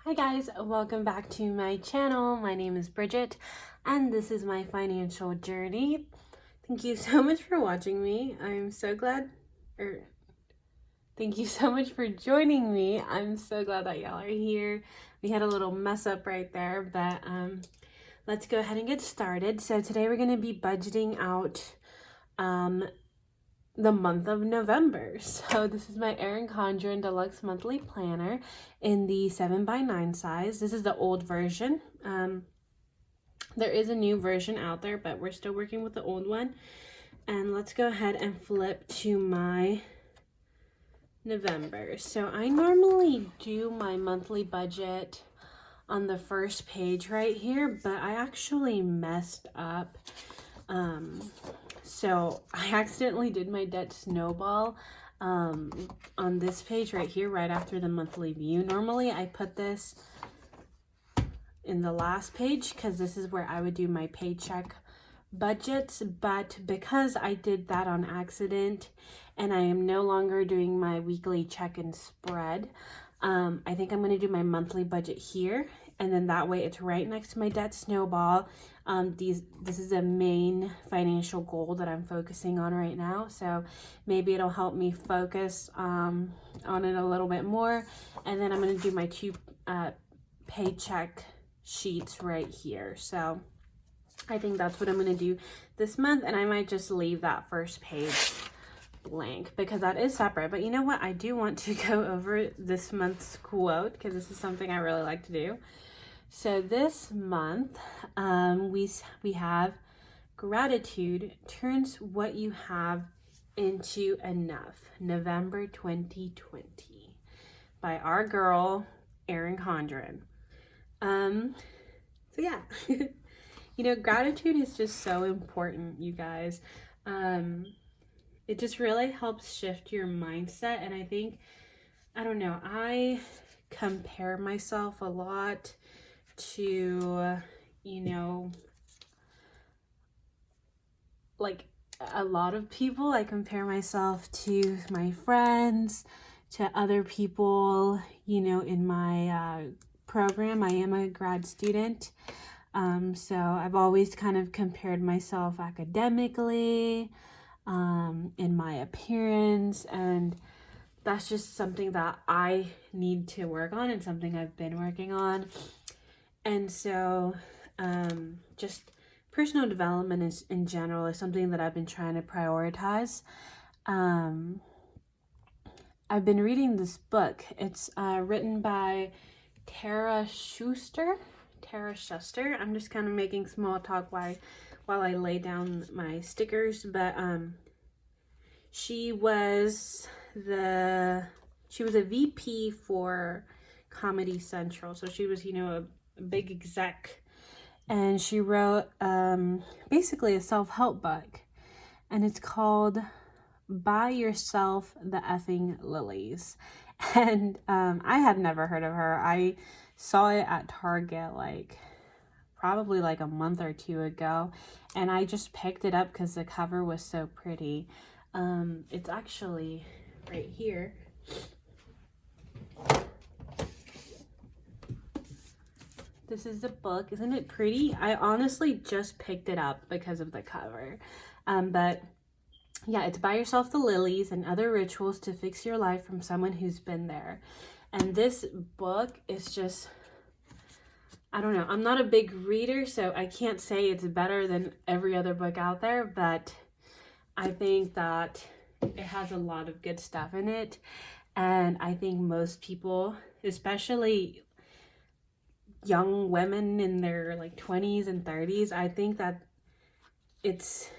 Hi guys, welcome back to my channel. My name is Bridget and this is my financial journey. Thank you so much for watching me. I'm so glad, thank you so much for joining me. I'm so glad that y'all are here. We had a little mess up right there, but let's go ahead and get started. So today we're going to be budgeting out the month of November. So this is my Erin Condren Deluxe Monthly Planner in the 7x9 size. This is the old version. There is a new version out there, but we're still working with the old one. And let's go ahead and flip to my November. So I normally do my monthly budget on the first page right here, but I actually messed up. So I accidentally did my debt snowball on this page right here, right after the monthly view. Normally I put this in the last page because this is where I would do my paycheck budgets, but because I did that on accident and I am no longer doing my weekly check and spread, I think I'm going to do my monthly budget here, and then that way it's right next to my debt snowball. This is a main financial goal that I'm focusing on right now, so maybe it'll help me focus on it a little bit more. And then I'm going to do my two paycheck sheets right here. So I think that's what I'm going to do this month, and I might just leave that first page blank because that is separate. But you know what, I do want to go over this month's quote because this is something I really like to do. So this month we have gratitude turns what you have into enough, November 2020, by our girl Erin Condren. So yeah. You know, gratitude is just so important, you guys. It just really helps shift your mindset. And I think, I don't know, I compare myself a lot to, you know, like a lot of people. I compare myself to my friends, to other people, you know, in my program. I am a grad student. So I've always kind of compared myself academically, in my appearance, and that's just something that I need to work on and something I've been working on. And so, just personal development is, in general, is something that I've been trying to prioritize. I've been reading this book. It's written by Tara Schuster. I'm just kind of making small talk while I lay down my stickers, but she was a VP for Comedy Central, so she was, you know, a big exec, and she wrote basically a self-help book, and it's called Buy Yourself the Effing Lilies. And I had never heard of her. I saw it at Target probably a month or two ago, and I just picked it up because the cover was so pretty. It's actually right here. This is the book. Isn't it pretty? I honestly just picked it up because of the cover. But yeah, it's Buy Yourself the Lilies and Other Rituals to Fix Your Life from Someone Who's Been There. And this book is just, I don't know, I'm not a big reader, so I can't say it's better than every other book out there, but I think that it has a lot of good stuff in it. And I think most people, especially young women in their 20s and 30s, I think that it's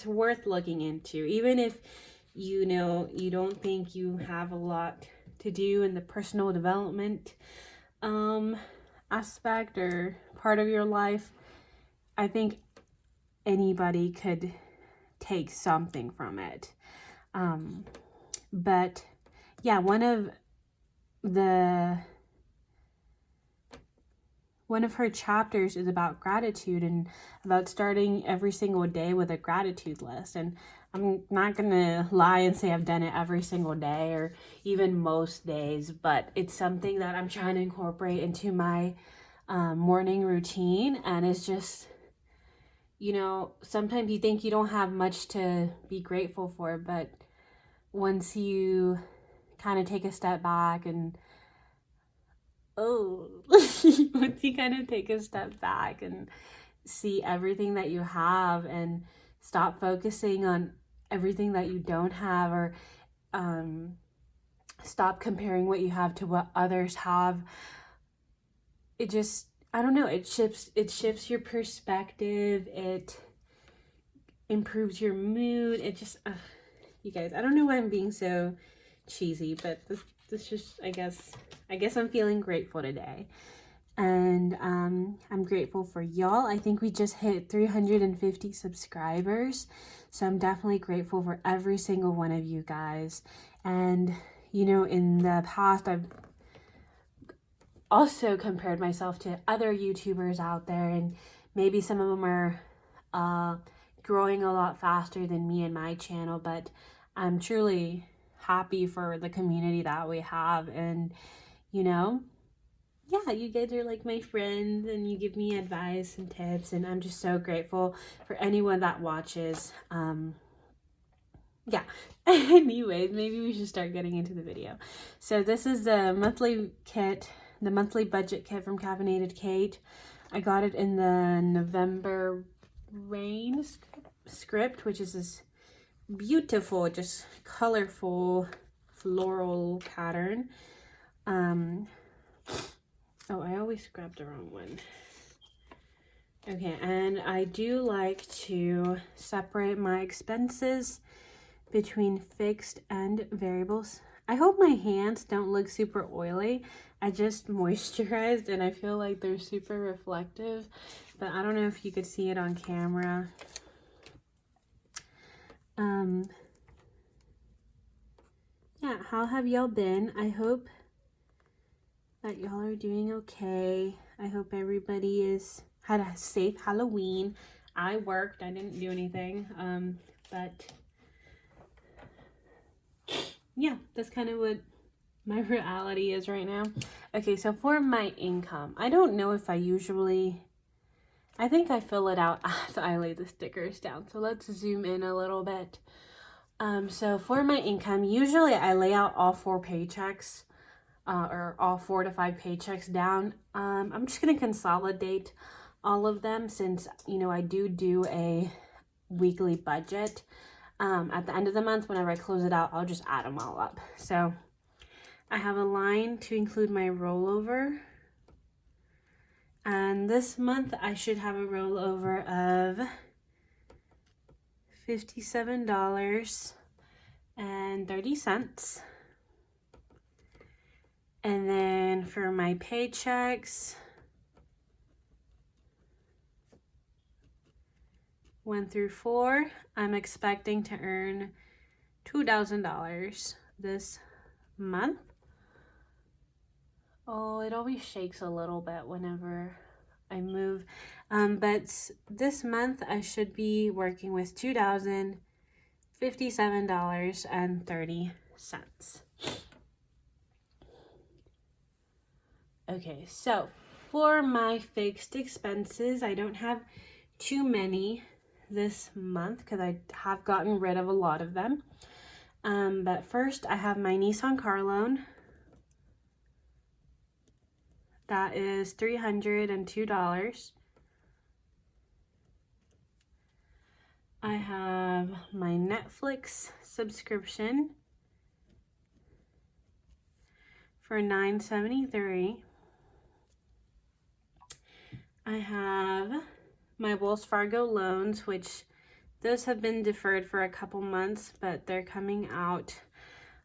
worth looking into, even if you know you don't think you have a lot to do in the personal development aspect or part of your life. I think anybody could take something from it. But yeah, one of the one of her chapters is about gratitude and about starting every single day with a gratitude list. And I'm not going to lie and say I've done it every single day or even most days, but it's something that I'm trying to incorporate into my morning routine. And it's just, you know, sometimes you think you don't have much to be grateful for, but once you kind of take a step back and once you kind of take a step back and see everything that you have and stop focusing on everything that you don't have, or stop comparing what you have to what others have, it just, I don't know, it shifts your perspective, it improves your mood, it just you guys, I don't know why I'm being so cheesy, but this just, I guess I'm feeling grateful today. And I'm grateful for y'all. I think we just hit 350 subscribers. So I'm definitely grateful for every single one of you guys. And, you know, in the past, I've also compared myself to other YouTubers out there. And maybe some of them are growing a lot faster than me and my channel. But I'm truly happy for the community that we have. And, you know, yeah, you guys are like my friends and you give me advice and tips, and I'm just so grateful for anyone that watches. Yeah, anyways, maybe we should start getting into the video. So this is the monthly kit, the monthly budget kit from Caffeinated Kate. I got it in the November Rain script, which is this beautiful, just colorful floral pattern. Oh, I always grabbed the wrong one. Okay, and I do like to separate my expenses between fixed and variables. I hope my hands don't look super oily. I just moisturized and I feel like they're super reflective, but I don't know if you could see it on camera. Yeah, how have y'all been? I hope that y'all are doing okay. I hope everybody had a safe Halloween. I worked, I didn't do anything, but yeah, that's kind of what my reality is right now. Okay, so for my income, I don't know if I think I fill it out as I lay the stickers down. So let's zoom in a little bit. So for my income, usually I lay out all 4 paychecks. Or all 4 to 5 paychecks down. I'm just going to consolidate all of them since, you know, I do a weekly budget. At the end of the month, whenever I close it out, I'll just add them all up. So I have a line to include my rollover. And this month, I should have a rollover of $57.30. And then for my paychecks, 1 through 4, I'm expecting to earn $2,000 this month. Oh, it always shakes a little bit whenever I move. But this month I should be working with $2,057.30. Okay, so for my fixed expenses, I don't have too many this month because I have gotten rid of a lot of them. But first, I have my Nissan car loan. That is $302. I have my Netflix subscription for $9.73. I have my Wells Fargo loans, which those have been deferred for a couple months, but they're coming out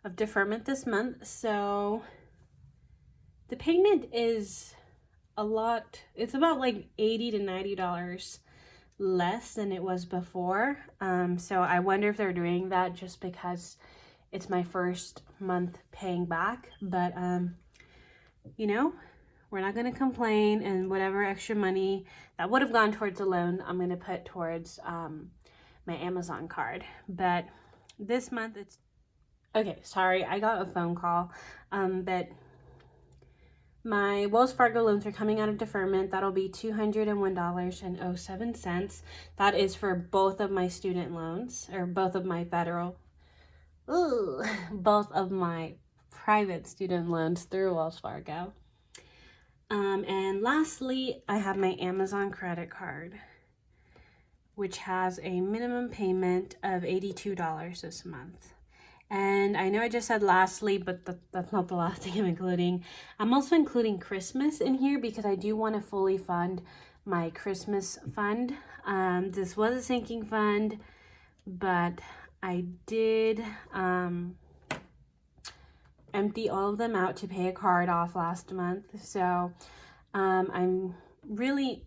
of deferment this month. So the payment is a lot. It's about like $80 to $90 less than it was before. So I wonder if they're doing that just because it's my first month paying back. But, you know, we're not going to complain, and whatever extra money that would have gone towards a loan, I'm going to put towards my Amazon card. But this month it's okay. Sorry, I got a phone call that my Wells Fargo loans are coming out of deferment. That'll be $201.07. That is for both of my student loans, or both of my both of my private student loans through Wells Fargo. And lastly, I have my Amazon credit card, which has a minimum payment of $82 this month. And I know I just said lastly, but that's not the last thing I'm including. I'm also including Christmas in here because I do want to fully fund my Christmas fund. This was a sinking fund, but I did empty all of them out to pay a card off last month. So I'm really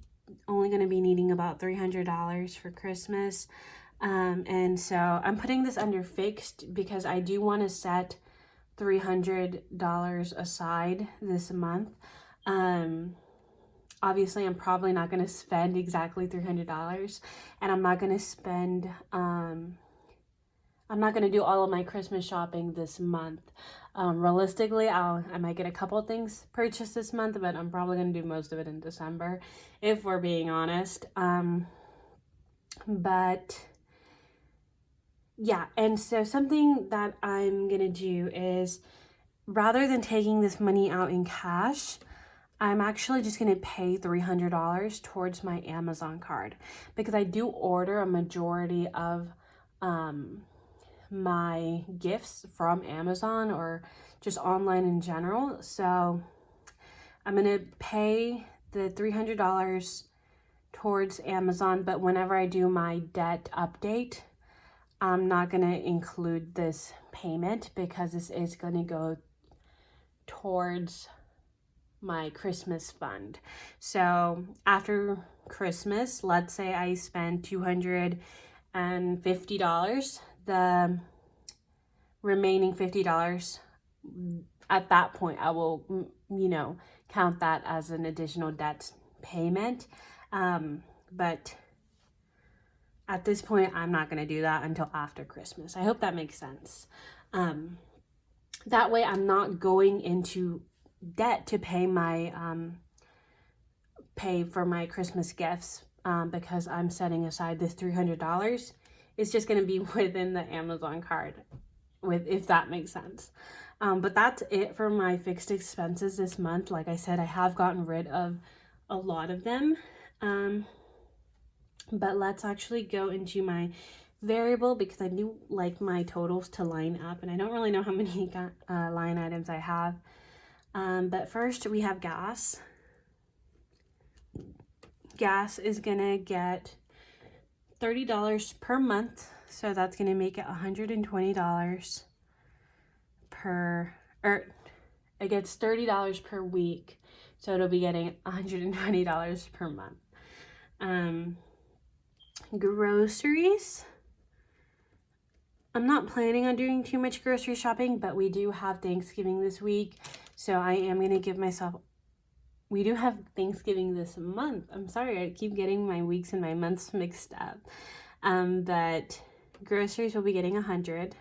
only going to be needing about $300 for Christmas. And so I'm putting this under fixed because I do want to set $300 aside this month. Obviously, I'm probably not going to spend exactly $300, and I'm not going to spend, I'm not going to do all of my Christmas shopping this month. Realistically, I might get a couple things purchased this month, but I'm probably going to do most of it in December, if we're being honest. But yeah, and so something that I'm going to do is, rather than taking this money out in cash, I'm actually just going to pay $300 towards my Amazon card, because I do order a majority of my gifts from Amazon or just online in general. So I'm going to pay the $300 towards Amazon, but whenever I do my debt update, I'm not going to include this payment because this is going to go towards my Christmas fund. So after Christmas, let's say I spend $250, the remaining $50, at that point I will, count that as an additional debt payment. But at this point, I'm not going to do that until after Christmas. I hope that makes sense. That way I'm not going into debt to pay for my Christmas gifts, because I'm setting aside this $300. It's just going to be within the Amazon card, if that makes sense. But that's it for my fixed expenses this month. Like I said, I have gotten rid of a lot of them. But let's actually go into my variable, because I do like my totals to line up, and I don't really know how many line items I have. But first we have gas. Gas is gonna get $30 per month, so that's gonna make it $120 it gets $30 per week, so it'll be getting $120 per month. Groceries, I'm not planning on doing too much grocery shopping, but we do have Thanksgiving this week, so I am going to give myself, we do have Thanksgiving this month. I'm sorry, I keep getting my weeks and my months mixed up. But groceries will be getting $100.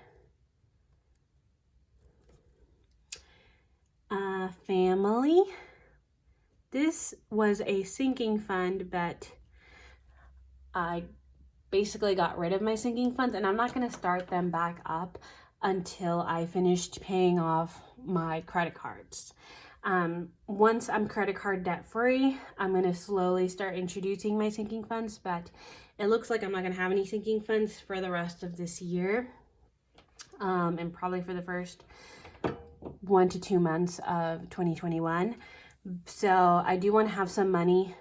Family, this was a sinking fund, but I basically got rid of my sinking funds, and I'm not going to start them back up until I finished paying off my credit cards. Once I'm credit card debt free, I'm going to slowly start introducing my sinking funds, but it looks like I'm not going to have any sinking funds for the rest of this year, and probably for the first 1 to 2 months of 2021. So I do want to have some money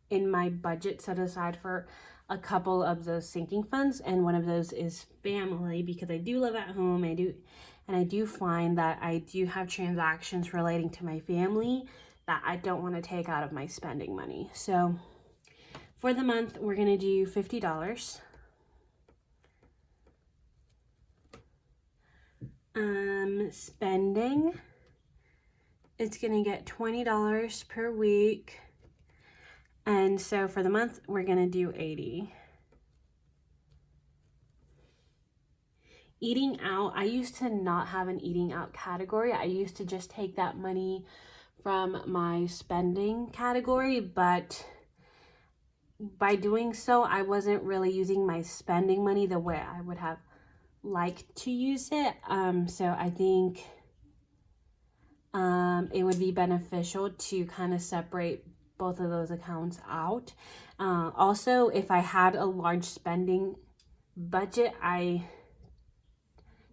in my budget set aside for a couple of those sinking funds, and one of those is family, because I do live at home. I do find that I do have transactions relating to my family that I don't want to take out of my spending money. So for the month, we're going to do $50. Spending, it's gonna get $20 per week. And so for the month, we're gonna do $80. Eating out, I used to not have an eating out category. I used to just take that money from my spending category, but by doing so, I wasn't really using my spending money the way I would have liked to use it. So I think it would be beneficial to kind of separate both of those accounts out. Also, if I had a large spending budget, I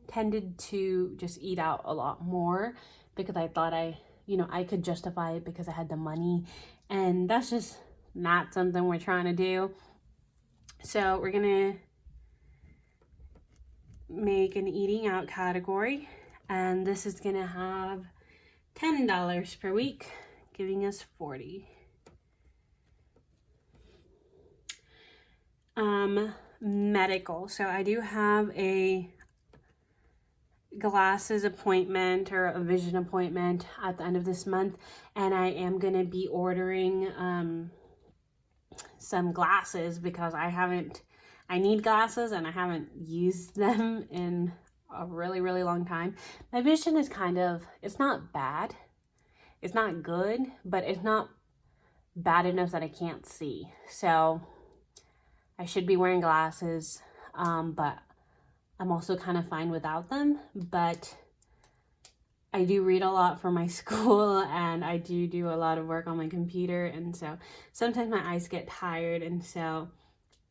tended to just eat out a lot more because I thought I could justify it because I had the money, and that's just not something we're trying to do. So we're gonna make an eating out category, and this is gonna have $10 per week, giving us $40. Medical. So I do have a glasses appointment or a vision appointment at the end of this month, and I am going to be ordering some glasses because I need glasses and I haven't used them in a really long time. My vision is it's not bad, it's not good, but it's not bad enough that I can't see. So I should be wearing glasses, but I'm also kind of fine without them. But I do read a lot for my school, and I do a lot of work on my computer, and so sometimes my eyes get tired, and so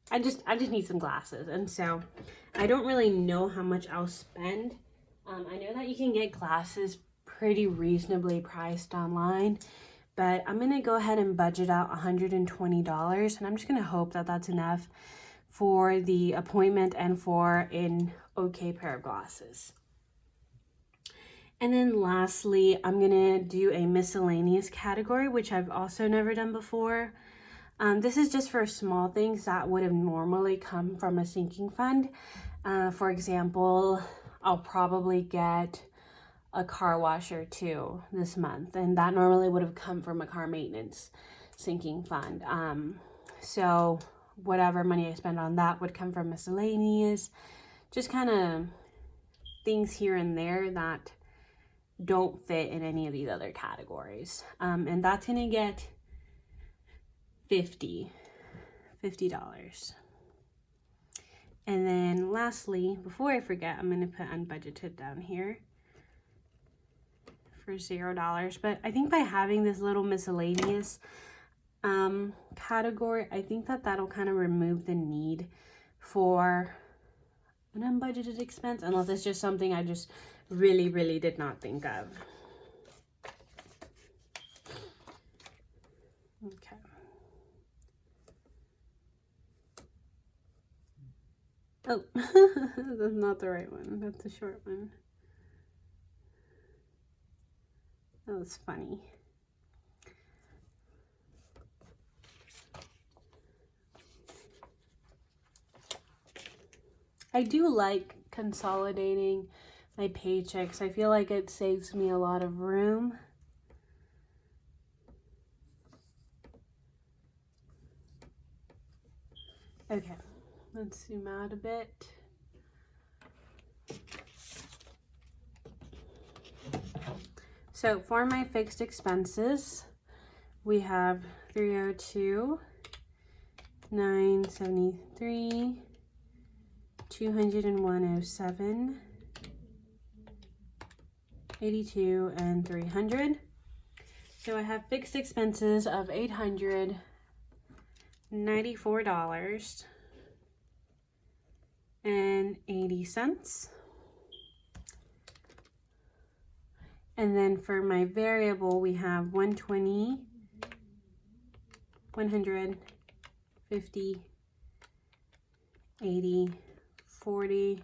I just need some glasses. And so I don't really know how much I'll spend. I know that you can get glasses pretty reasonably priced online, but I'm gonna go ahead and budget out $120, and I'm just gonna hope that that's enough for the appointment and for an okay pair of glasses. And then lastly, I'm gonna do a miscellaneous category, which I've also never done before. This is just for small things that would have normally come from a sinking fund. For example, I'll probably get a car wash or two this month, and that normally would have come from a car maintenance sinking fund. So whatever money I spend on that would come from miscellaneous, just kind of things here and there that don't fit in any of these other categories. And that's gonna get $50. And then lastly, before I forget, I'm gonna put unbudgeted down here for $0. But I think by having this little miscellaneous category, I think that'll kind of remove the need for an unbudgeted expense, unless it's just something I just really did not think of. Okay. Oh, that's not the right one. That's the short one. That was funny. I do like consolidating my paychecks. I feel like it saves me a lot of room. Okay, let's zoom out a bit. So for my fixed expenses, we have $302, $973, $201.07, $82, and $300. So I have fixed expenses of $894.80. And then for my variable, we have 120, 100, 50, 80, 40,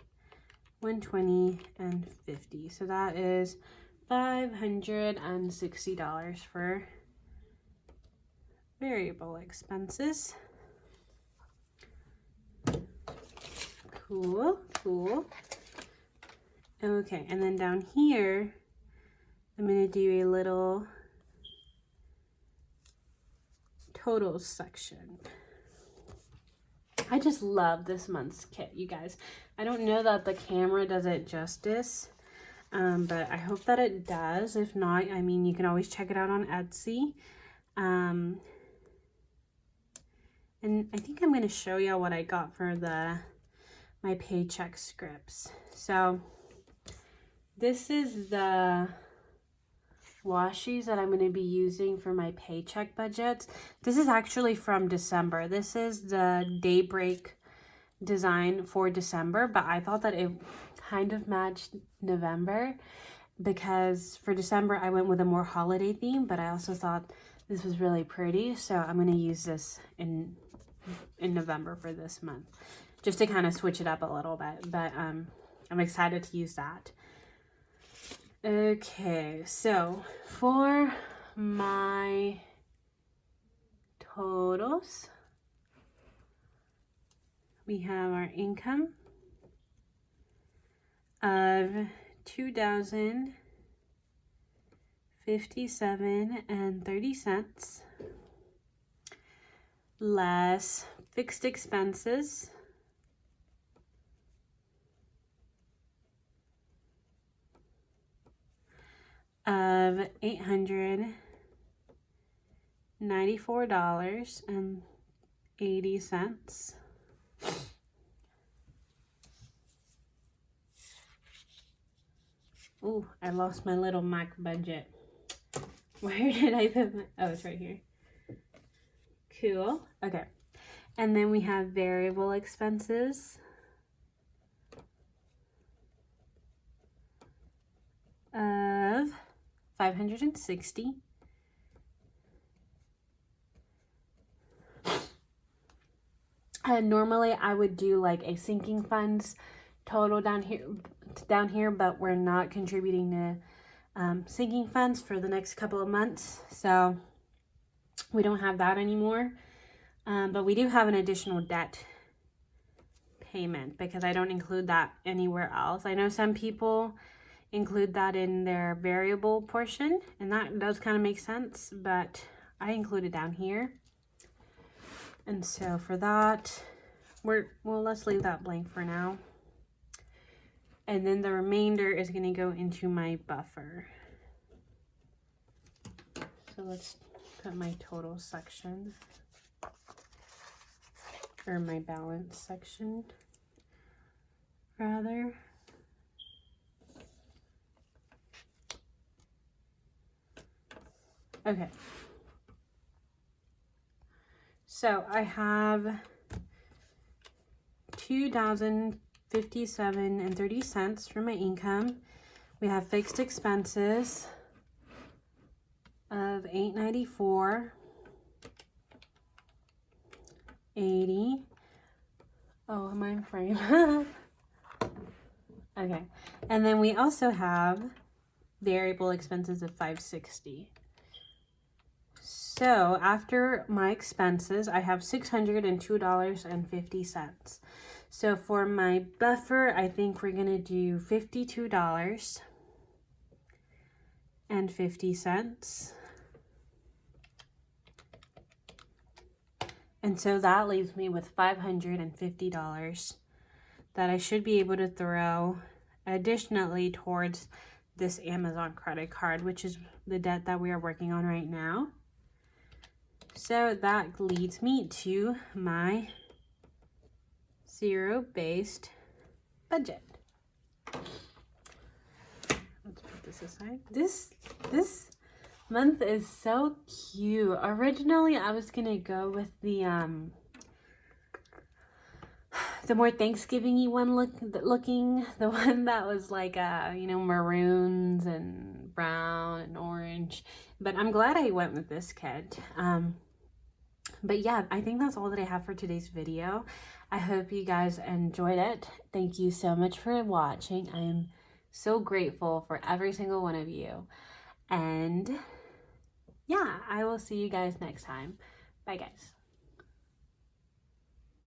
120, and 50. So that is $560 for variable expenses. Cool. Okay, and then down here, I'm going to do a little totals section. I just love this month's kit, you guys. I don't know that the camera does it justice, but I hope that it does. If not, I mean, you can always check it out on Etsy. And I think I'm going to show you what I got for my paycheck scripts. So this is the washies that I'm going to be using for my paycheck budgets. This is actually from December. This is the Daybreak design for December, but I thought that it kind of matched November because for December I went with a more holiday theme, but I also thought this was really pretty, so I'm going to use this in November for this month just to kind of switch it up a little bit, but I'm excited to use that. Okay, so for my totals, we have our income of $2,057.30 less fixed expenses of $894.80. Oh, I lost my little Mac budget. Where did I put my... Oh, it's right here. Cool. Okay. And then we have variable expenses of $560. Normally I would do like a sinking funds total down here, but we're not contributing to sinking funds for the next couple of months, so we don't have that anymore. But we do have an additional debt payment because I don't include that anywhere else. I know some people include that in their variable portion, and that does kind of make sense, but I include it down here. And so for that, let's leave that blank for now. And then the remainder is going to go into my buffer. So let's put my total section, or my balance section, rather. Okay. So I have $2,057.30 for my income. We have fixed expenses of $894.80. Oh, am I in frame? Okay. And then we also have variable expenses of $560. So after my expenses, I have $602.50. So for my buffer, I think we're going to do $52.50. And so that leaves me with $550 that I should be able to throw additionally towards this Amazon credit card, which is the debt that we are working on right now. So that leads me to my zero-based budget. Let's put this aside. This month is so cute. Originally, I was gonna go with the more Thanksgiving-y one looking, the one that was like maroons and brown and orange. But I'm glad I went with this kit. But yeah, I think that's all that I have for today's video. I hope you guys enjoyed it. Thank you so much for watching. I am so grateful for every single one of you. And yeah, I will see you guys next time. Bye, guys.